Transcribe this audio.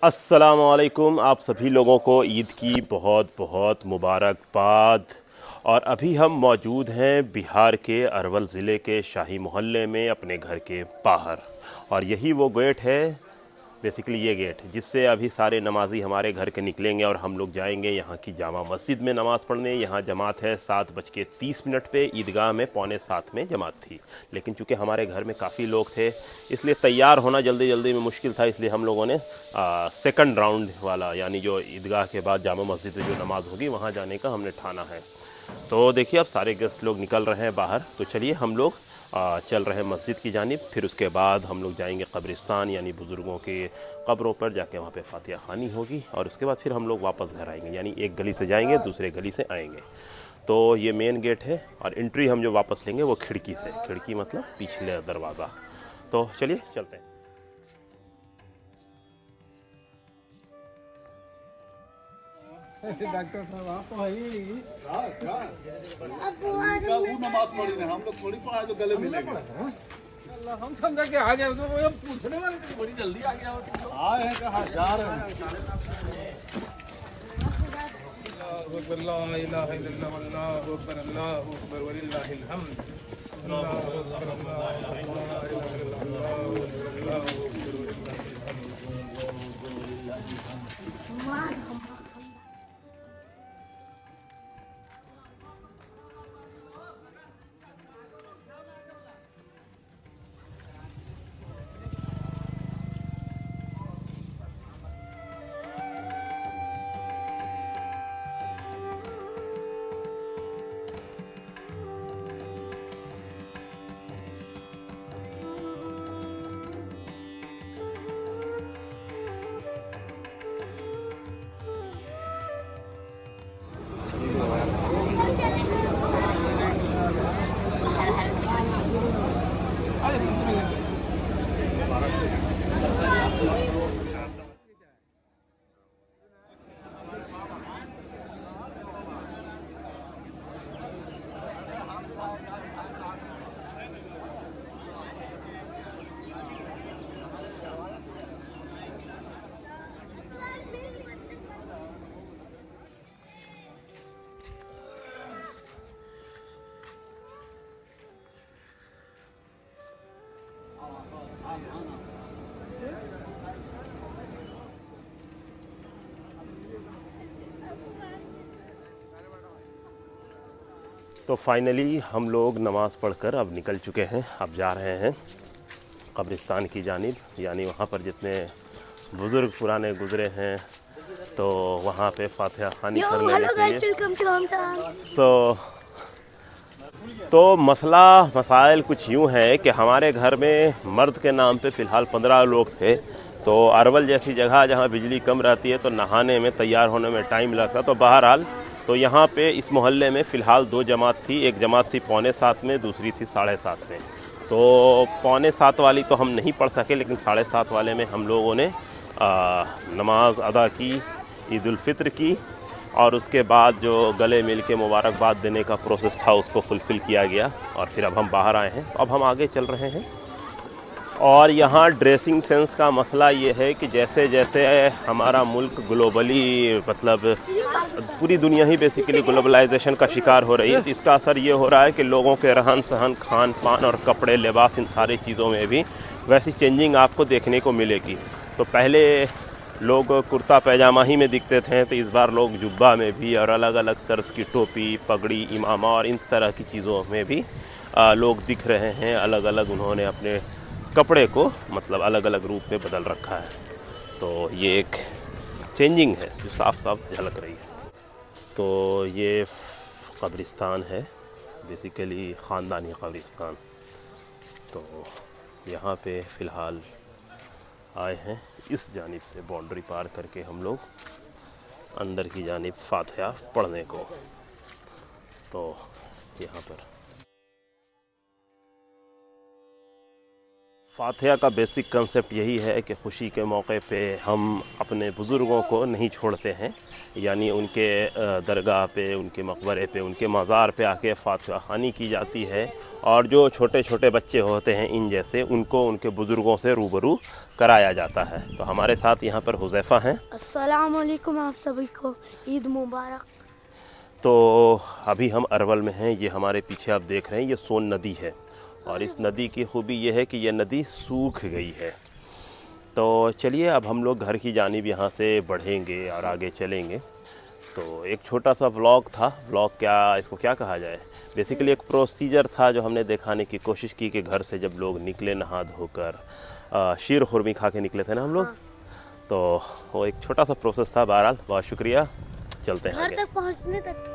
अस्सलामुअलैकुम। आप सभी लोगों को ईद की बहुत बहुत मुबारकबाद। और अभी हम मौजूद हैं बिहार के अरवल ज़िले के शाही मोहल्ले में अपने घर के बाहर। और यही वो गेट है, बेसिकली ये गेट जिससे अभी सारे नमाजी हमारे घर के निकलेंगे और हम लोग जाएंगे यहाँ की जामा मस्जिद में नमाज़ पढ़ने। यहाँ जमात है 7:30 पे। ईदगाह में 6:45 में जमात थी, लेकिन चूंकि हमारे घर में काफ़ी लोग थे इसलिए तैयार होना जल्दी जल्दी में मुश्किल था। इसलिए हम लोगों ने सेकंड राउंड वाला, यानी जो ईदगाह के बाद जामा मस्जिद में जो नमाज़ होगी वहाँ जाने का हमने ठाना है। तो देखिए अब सारे गेस्ट लोग निकल रहे हैं बाहर, तो चलिए हम लोग चल रहे हैं मस्जिद की जानिब। फिर उसके बाद हम लोग जाएंगे कब्रिस्तान, यानी बुज़ुर्गों के कब्रों पर जाके वहाँ पे फातिहा खानी होगी। और उसके बाद फिर हम लोग वापस घर आएंगे, यानी एक गली से जाएंगे दूसरे गली से आएंगे। तो ये मेन गेट है और एंट्री हम जो वापस लेंगे वो खिड़की से। खिड़की मतलब पिछले दरवाज़ा। तो चलिए चलते हैं। डॉक्टर साहब आप तो भाई उनका वो नमाज पढ़ी ना, हम लोग थोड़ी पढ़ा जो गले मिलेंगे। अल्लाह हम समझा के आ गए तो वो पूछने वाले थे, बड़ी जल्दी आ गया हो। आए हैं कहाँ जा रहे हैं? अल्लाहु अकबर, ला इलाहा इल्लल्लाह, अल्लाहु अकबर, अल्लाहु अकबर वलिल्लाहिल हम्द। अल्लाहु अकबर, अल्लाहु अकबर, अल्लाहु अकबर, अल्लाहु अकबर। तो फाइनली हम लोग नमाज़ पढ़कर अब निकल चुके हैं। अब जा रहे हैं कब्रिस्तान की जानिब, यानी वहाँ पर जितने बुज़ुर्ग पुराने गुज़रे हैं तो वहाँ पे फातिहा खानी कर लेने के लिए। तो मसाइल कुछ यूँ है कि हमारे घर में मर्द के नाम पे फ़िलहाल 15 लोग थे। तो अरवल जैसी जगह जहाँ बिजली कम रहती है तो नहाने में, तैयार होने में टाइम लगता। तो बहरहाल तो यहाँ पे इस मोहल्ले में फ़िलहाल 2 जमात थी। एक जमात थी 6:45 में, दूसरी थी 7:30 में। तो 6:45 वाली तो हम नहीं पढ़ सके, लेकिन 7:30 वाले में हम लोगों ने नमाज अदा की, ईद उल फित्र की। और उसके बाद जो गले मिल के मुबारकबाद देने का प्रोसेस था उसको फुलफ़िल किया गया। और फिर अब हम बाहर आए हैं, तो अब हम आगे चल रहे हैं। और यहाँ ड्रेसिंग सेंस का मसला ये है कि जैसे जैसे हमारा मुल्क ग्लोबली, मतलब पूरी दुनिया ही बेसिकली ग्लोबलाइजेशन का शिकार हो रही है, तो इसका असर ये हो रहा है कि लोगों के रहन सहन, खान पान और कपड़े लिबास, इन सारी चीज़ों में भी वैसी चेंजिंग आपको देखने को मिलेगी। तो पहले लोग कुर्ता पैजामा ही में दिखते थे, तो इस बार लोग जुब्बा में भी और अलग अलग तर्ज की टोपी, पगड़ी, इमामा और इन तरह की चीज़ों में भी लोग दिख रहे हैं। अलग अलग उन्होंने अपने कपड़े को मतलब अलग अलग रूप में बदल रखा है। तो ये एक चेंजिंग है जो साफ साफ झलक रही है। तो ये कब्रिस्तान है, बेसिकली ख़ानदानी कब्रिस्तान। तो यहाँ पे फ़िलहाल आए हैं इस जानिब से बाउंड्री पार करके हम लोग अंदर की जानिब फातिहा पढ़ने को। तो यहाँ पर फातिहा का बेसिक कंसेप्ट यही है कि ख़ुशी के मौके पे हम अपने बुज़ुर्गों को नहीं छोड़ते हैं, यानी उनके दरगाह पे, उनके मकबरे पे, उनके मज़ार पे आके फातिहा ख़वानी की जाती है और जो छोटे छोटे बच्चे होते हैं इन जैसे, उनको उनके बुज़ुर्गों से रूबरू कराया जाता है। तो हमारे साथ यहाँ पर हुज़ैफ़ा हैं। अस्सलाम वालेकुम, आप सभी को ईद मुबारक। तो अभी हम अरवल में हैं। ये हमारे पीछे आप देख रहे हैं, ये सोन नदी है और इस नदी की खूबी ये है कि यह नदी सूख गई है। तो चलिए अब हम लोग घर की जानिब यहाँ से बढ़ेंगे और आगे चलेंगे। तो एक छोटा सा व्लॉग था, व्लॉग क्या इसको क्या कहा जाए, बेसिकली एक प्रोसीजर था जो हमने दिखाने की कोशिश की कि घर से जब लोग निकले नहा धोकर, शीर खुरमी खा के निकले थे ना हम लोग। तो वो एक छोटा सा प्रोसेस था। बहरहाल बहुत शुक्रिया, चलते हैं घर आगे। तक पहुंचने तक